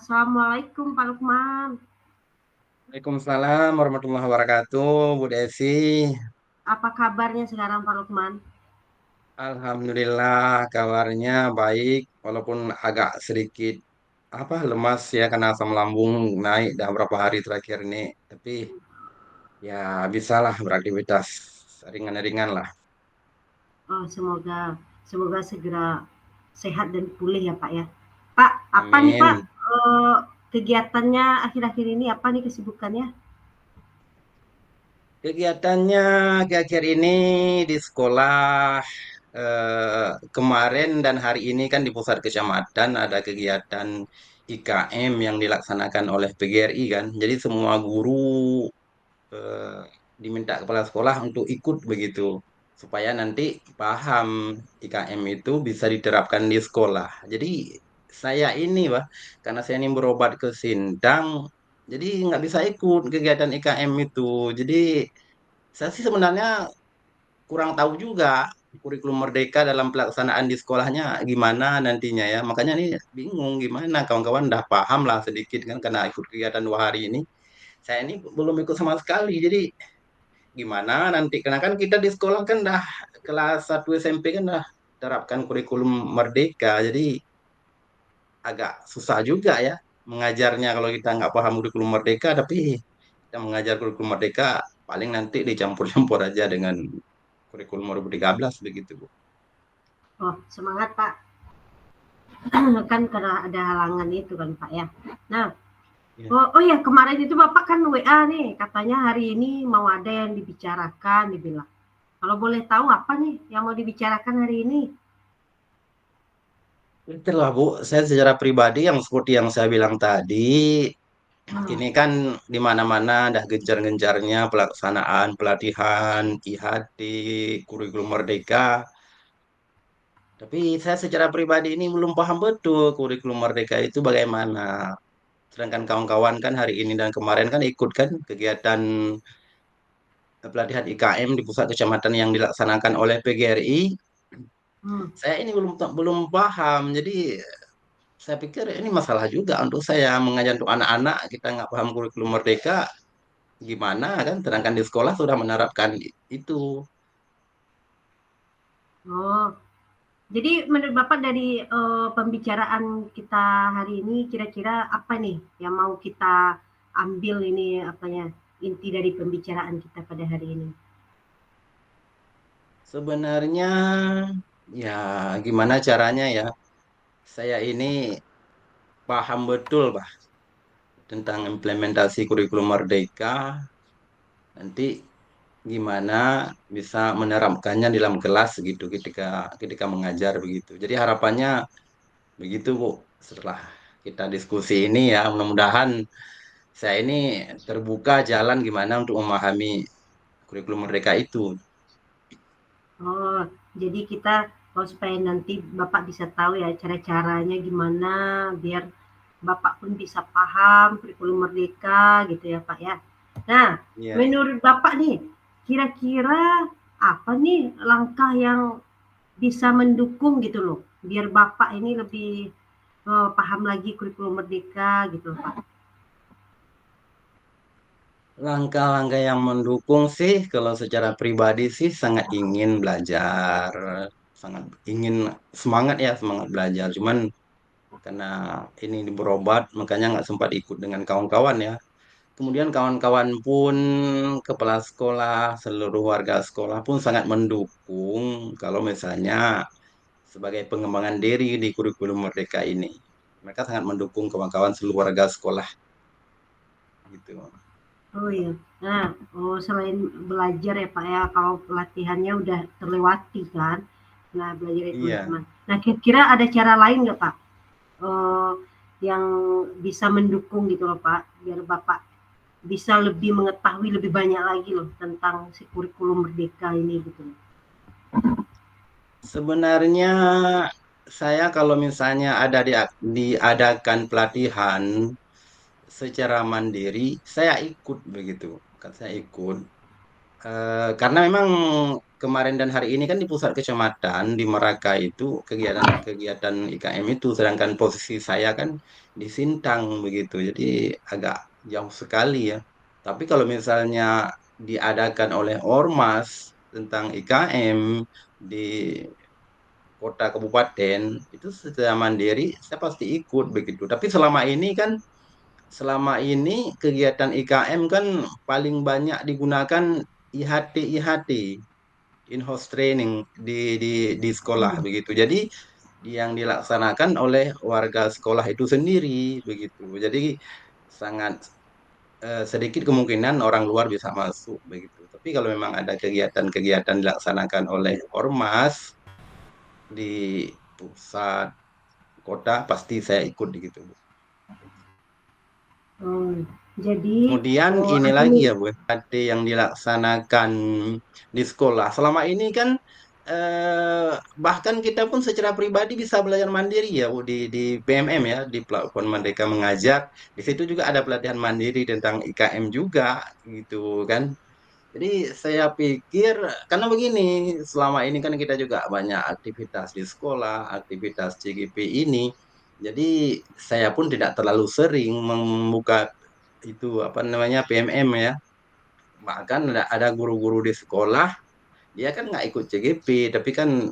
Assalamualaikum Pak Lukman. Waalaikumsalam warahmatullahi wabarakatuh, Bu Desi. Apa kabarnya sekarang Pak Lukman? Alhamdulillah kabarnya baik, walaupun agak sedikit lemas ya karena asam lambung naik dah beberapa hari terakhir ini. Tapi ya bisalah beraktivitas ringan-ringan lah. Oh, semoga segera sehat dan pulih ya Pak ya. Pak, apa nih Pak Amin. kegiatannya akhir-akhir ini? Apa nih kesibukannya? Kegiatannya akhir-akhir ini di sekolah kemarin dan hari ini kan di pusat kecamatan ada kegiatan IKM yang dilaksanakan oleh PGRI kan. Jadi semua guru eh, diminta kepala sekolah untuk ikut begitu supaya nanti paham IKM itu bisa diterapkan di sekolah. Jadi saya ini karena saya ini berobat ke Sintang, jadi nggak bisa ikut kegiatan IKM itu. Jadi saya sih sebenarnya kurang tahu juga kurikulum Merdeka dalam pelaksanaan di sekolahnya gimana nantinya ya. Makanya nih bingung gimana kawan-kawan udah paham lah sedikit kan karena ikut kegiatan 2 hari ini. Saya ini belum ikut sama sekali. Jadi gimana nanti karena kan kita di sekolah kan dah kelas 1 SMP kan dah terapkan kurikulum Merdeka. Jadi agak susah juga ya mengajarnya kalau kita nggak paham kurikulum Merdeka tapi kita mengajar kurikulum Merdeka paling nanti dicampur-campur aja dengan kurikulum 2013 begitu, Bu. Oh, semangat Pak. Kan karena ada halangan itu kan Pak ya. Nah, Ya. oh ya kemarin itu Bapak kan WA nih, katanya hari ini mau ada yang dibicarakan, dibilang. Kalau boleh tahu apa nih yang mau dibicarakan hari ini? Itulah Bu, saya secara pribadi yang seperti yang saya bilang tadi, Hmm. ini kan di mana-mana dah gencar-gencarnya pelaksanaan pelatihan IHT, kurikulum Merdeka. Tapi saya secara pribadi ini belum paham betul kurikulum Merdeka itu bagaimana. Sedangkan kawan-kawan kan hari ini dan kemarin kan ikut kan kegiatan pelatihan IKM di pusat kecamatan yang dilaksanakan oleh PGRI. Hmm. Saya ini belum belum paham. Jadi saya pikir ini masalah juga untuk saya mengajar untuk anak-anak kita nggak paham kurikulum Merdeka gimana kan. Sedangkan di sekolah sudah menerapkan itu. Oh, jadi menurut Bapak dari pembicaraan kita hari ini kira-kira apa nih yang mau kita ambil ini apanya inti dari pembicaraan kita pada hari ini? Sebenarnya ya gimana caranya ya. Saya ini paham betul tentang implementasi kurikulum Merdeka. Nanti gimana bisa menerapkannya dalam kelas gitu ketika ketika mengajar begitu. Jadi harapannya begitu Bu. Setelah kita diskusi ini ya mudah-mudahan saya ini terbuka jalan gimana untuk memahami kurikulum Merdeka itu. Oh, jadi kita supaya nanti Bapak bisa tahu ya cara-caranya gimana biar Bapak pun bisa paham kurikulum Merdeka gitu ya Pak ya. Nah, Iya. menurut Bapak nih, kira-kira apa nih langkah yang bisa mendukung gitu loh, biar Bapak ini lebih paham lagi kurikulum Merdeka gitu loh Pak. Langkah-langkah yang mendukung sih kalau secara pribadi sih sangat ingin belajar, sangat ingin semangat ya semangat belajar. Cuman karena ini berobat makanya nggak sempat ikut dengan kawan-kawan ya. Kemudian kawan-kawan pun kepala sekolah, seluruh warga sekolah pun sangat mendukung kalau misalnya sebagai pengembangan diri di kurikulum Merdeka ini. Mereka sangat mendukung kawan-kawan seluruh warga sekolah gitu. Oh iya. Nah, selain belajar ya Pak ya, kalau pelatihannya udah terlewati kan, nah belajar dari Iya. teman-teman. Nah, kira-kira ada cara lain nggak Pak, eh, yang bisa mendukung gitu loh Pak, biar Bapak bisa lebih mengetahui lebih banyak lagi loh tentang si kurikulum Merdeka ini gitu loh. Sebenarnya saya kalau misalnya ada diadakan pelatihan secara mandiri, saya ikut begitu. Kan saya ikut. Karena memang kemarin dan hari ini kan di pusat kecamatan di Meraka itu kegiatan IKM itu, sedangkan posisi saya kan di Sintang begitu, jadi agak jauh sekali ya. Tapi kalau misalnya diadakan oleh Ormas tentang IKM di kota kabupaten itu secara mandiri saya pasti ikut begitu. Tapi selama ini kegiatan IKM kan paling banyak digunakan IHT in-house training di sekolah Hmm. begitu. Jadi yang dilaksanakan oleh warga sekolah itu sendiri begitu. Jadi sangat sedikit kemungkinan orang luar bisa masuk begitu. Tapi kalau memang ada kegiatan-kegiatan dilaksanakan oleh ormas di pusat kota pasti saya ikut gitu. Oh, jadi Kemudian ini ada lagi nih. ya Bu, ada yang dilaksanakan di sekolah. Selama ini kan bahkan kita pun secara pribadi bisa belajar mandiri ya Bu di PMM ya, di platform Merdeka Mengajar. Di situ juga ada pelatihan mandiri tentang IKM juga gitu kan. Jadi saya pikir karena begini, selama ini kan kita juga banyak aktivitas di sekolah, aktivitas CGP ini. Jadi saya pun tidak terlalu sering membuka itu apa namanya PMM ya. Bahkan ada guru-guru di sekolah, dia kan nggak ikut CGP, tapi kan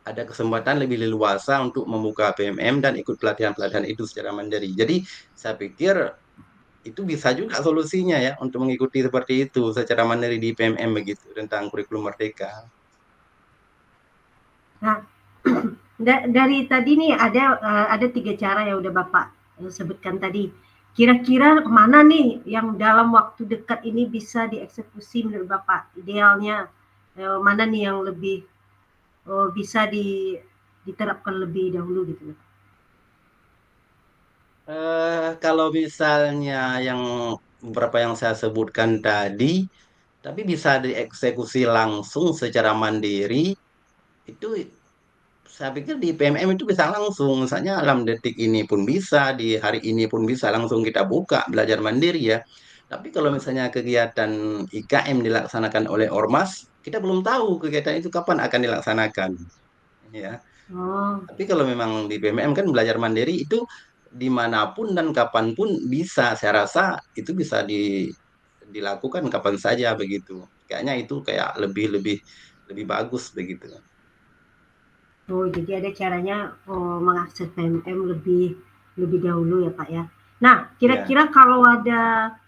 ada kesempatan lebih leluasa untuk membuka PMM dan ikut pelatihan-pelatihan itu secara mandiri. Jadi saya pikir itu bisa juga solusinya ya untuk mengikuti seperti itu secara mandiri di PMM begitu tentang kurikulum merdeka. Nah, dari tadi nih ada 3 cara yang udah Bapak, sebutkan tadi. Kira-kira mana nih yang dalam waktu dekat ini bisa dieksekusi menurut Bapak idealnya, mana nih yang lebih, bisa diterapkan lebih dahulu gitu loh? Kalau misalnya yang beberapa yang saya sebutkan tadi, tapi bisa dieksekusi langsung secara mandiri, itu saya pikir di PMM itu bisa langsung, misalnya dalam detik ini pun bisa, di hari ini pun bisa langsung kita buka belajar mandiri ya. Tapi kalau misalnya kegiatan IKM dilaksanakan oleh Ormas, kita belum tahu kegiatan itu kapan akan dilaksanakan, ya. Oh, Tapi kalau memang di PMM kan belajar mandiri itu dimanapun dan kapanpun bisa, saya rasa itu bisa dilakukan kapan saja begitu. Kayaknya itu kayak lebih lebih lebih bagus begitu. oh jadi ada caranya, mengakses PMM lebih lebih dahulu ya, Pak, ya. Nah, Ya. kira-kira kalau ada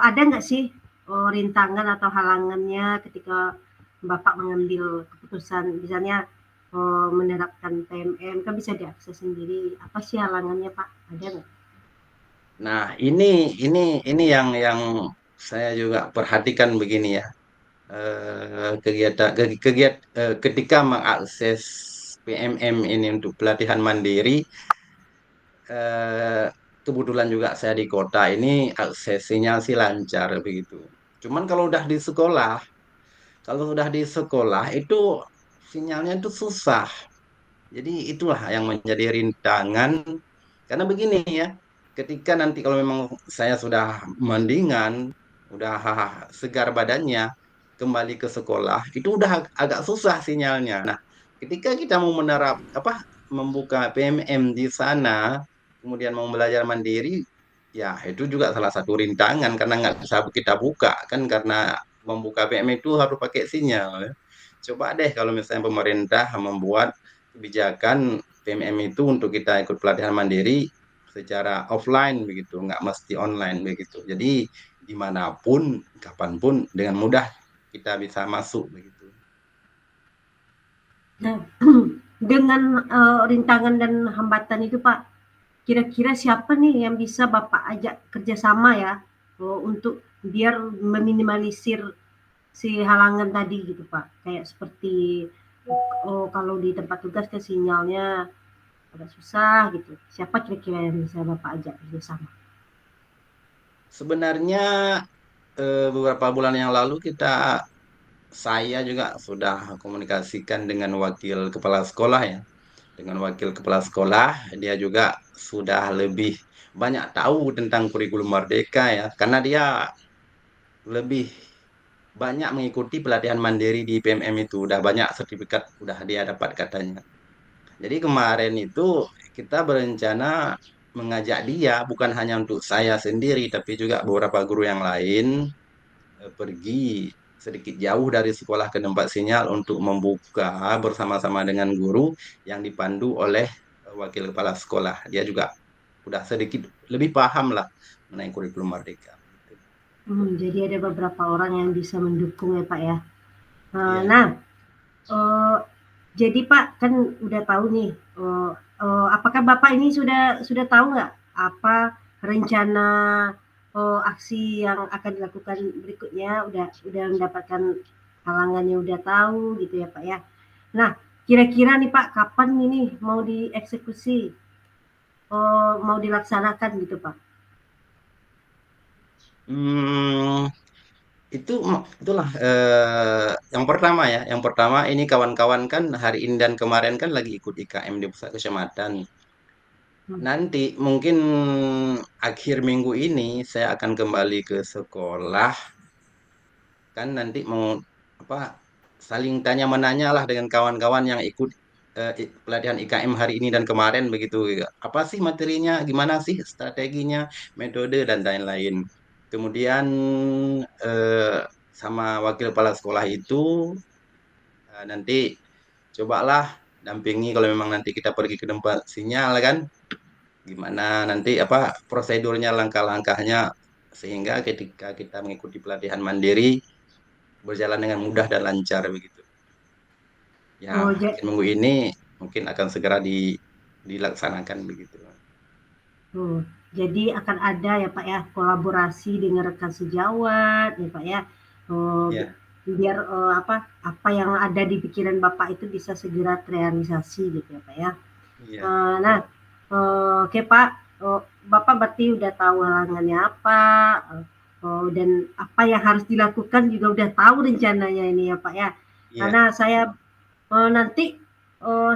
nggak sih, rintangan atau halangannya ketika Bapak mengambil keputusan misalnya, menerapkan PMM kan bisa diakses sendiri, apa sih halangannya, Pak? Ada nggak? Nah, ini yang saya juga perhatikan begini ya. Ketika mengakses PMM ini untuk pelatihan mandiri, eh, kebetulan juga saya di kota ini akses sinyal sih lancar begitu. Cuman kalau sudah di sekolah itu sinyalnya itu susah. Jadi itulah yang menjadi rintangan. Karena begini ya, ketika nanti kalau memang saya sudah mendingan, udah segar badannya, kembali ke sekolah, itu udah agak susah sinyalnya. Nah, ketika kita mau membuka PMM di sana, kemudian mau belajar mandiri, ya itu juga salah satu rintangan karena nggak bisa kita buka kan karena membuka PMM itu harus pakai sinyal. Ya. Coba deh kalau misalnya pemerintah membuat kebijakan PMM itu untuk kita ikut pelatihan mandiri secara offline begitu, nggak mesti online begitu. Jadi dimanapun, kapanpun dengan mudah kita bisa masuk begitu. Nah, dengan, rintangan dan hambatan itu, Pak, kira-kira siapa nih yang bisa Bapak ajak kerjasama ya, untuk biar meminimalisir si halangan tadi gitu, Pak? Kayak seperti, kalau di tempat tugas kan sinyalnya agak susah gitu. Siapa kira-kira yang bisa Bapak ajak kerjasama? Sebenarnya beberapa bulan yang lalu saya juga sudah komunikasikan dengan wakil kepala sekolah ya. Dengan wakil kepala sekolah, dia juga sudah lebih banyak tahu tentang kurikulum Merdeka ya, karena dia lebih banyak mengikuti pelatihan mandiri di PMM itu. Udah banyak sertifikat udah dia dapat katanya. Jadi kemarin itu kita berencana mengajak dia bukan hanya untuk saya sendiri tapi juga beberapa guru yang lain pergi sedikit jauh dari sekolah ke tempat sinyal untuk membuka bersama-sama dengan guru yang dipandu oleh wakil kepala sekolah. Dia juga udah sedikit lebih paham lah mengenai kurikulum Merdeka. Gitu. Jadi ada beberapa orang yang bisa mendukung ya Pak ya. Iya, Nah, eh, jadi Pak kan udah tahu nih, apakah Bapak ini sudah tahu nggak apa rencana aksi yang akan dilakukan berikutnya? Udah mendapatkan halangannya, udah tahu gitu ya Pak ya. Nah, kira-kira nih Pak, kapan ini mau dieksekusi, mau dilaksanakan gitu Pak? hmm, itu itulah yang pertama ya. Yang pertama ini kawan-kawan kan hari ini dan kemarin kan lagi ikut IKM di pusat kecamatan. Hmm. Nanti mungkin akhir minggu ini saya akan kembali ke sekolah kan nanti mau apa saling tanya menanya lah dengan kawan-kawan yang ikut pelatihan IKM hari ini dan kemarin begitu. Apa sih materinya, gimana sih strateginya, metode dan lain-lain. Kemudian eh, sama wakil kepala sekolah itu nanti cobalah dampingi kalau memang nanti kita pergi ke tempat sinyal kan, gimana nanti apa prosedurnya, langkah-langkahnya sehingga ketika kita mengikuti pelatihan mandiri berjalan dengan mudah dan lancar begitu. Ya, Oh, akhir minggu ini mungkin akan segera dilaksanakan begitu. tuh, jadi akan ada ya Pak ya kolaborasi dengan rekan sejawat ya Pak ya. Ya, Biar apa yang ada di pikiran Bapak itu bisa segera terrealisasi gitu ya Pak ya. iya, Nah, oke Pak, Bapak berarti udah tahu halangannya apa, dan apa yang harus dilakukan juga udah tahu rencananya ini ya Pak ya. iya, Karena saya nanti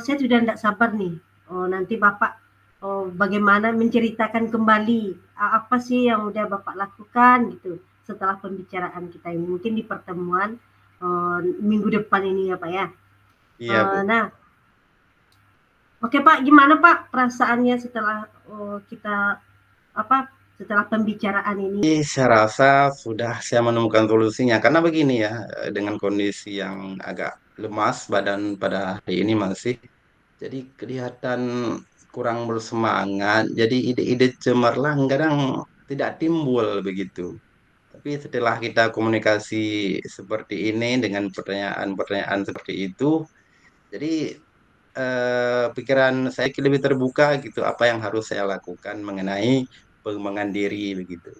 saya sudah tidak sabar nih, nanti Bapak bagaimana menceritakan kembali apa sih yang udah Bapak lakukan gitu setelah pembicaraan kita ini. Mungkin di pertemuan minggu depan ini ya Pak ya. iya, Bu. Nah, oke Pak, gimana Pak perasaannya setelah kita apa setelah pembicaraan ini? Saya rasa sudah saya menemukan solusinya karena begini ya, dengan kondisi yang agak lemas badan pada hari ini masih, jadi kelihatan kurang bersemangat. Jadi ide-ide cemerlang kadang tidak timbul begitu. Tapi setelah kita komunikasi seperti ini dengan pertanyaan-pertanyaan seperti itu, jadi pikiran saya lebih terbuka gitu apa yang harus saya lakukan mengenai pengembangan diri begitu.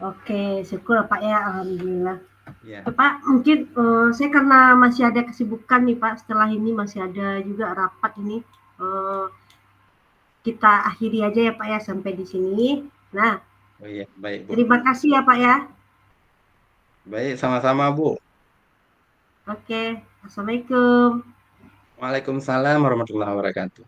Oke, syukur Pak ya, alhamdulillah. Ya, Ya, Pak, mungkin saya karena masih ada kesibukan nih Pak, setelah ini masih ada juga rapat ini. Eh, kita akhiri aja ya Pak ya sampai di sini. Nah, oh iya, baik Bu. terima kasih ya Pak ya. Baik, sama-sama Bu. Oke, assalamualaikum. Waalaikumsalam warahmatullahi wabarakatuh.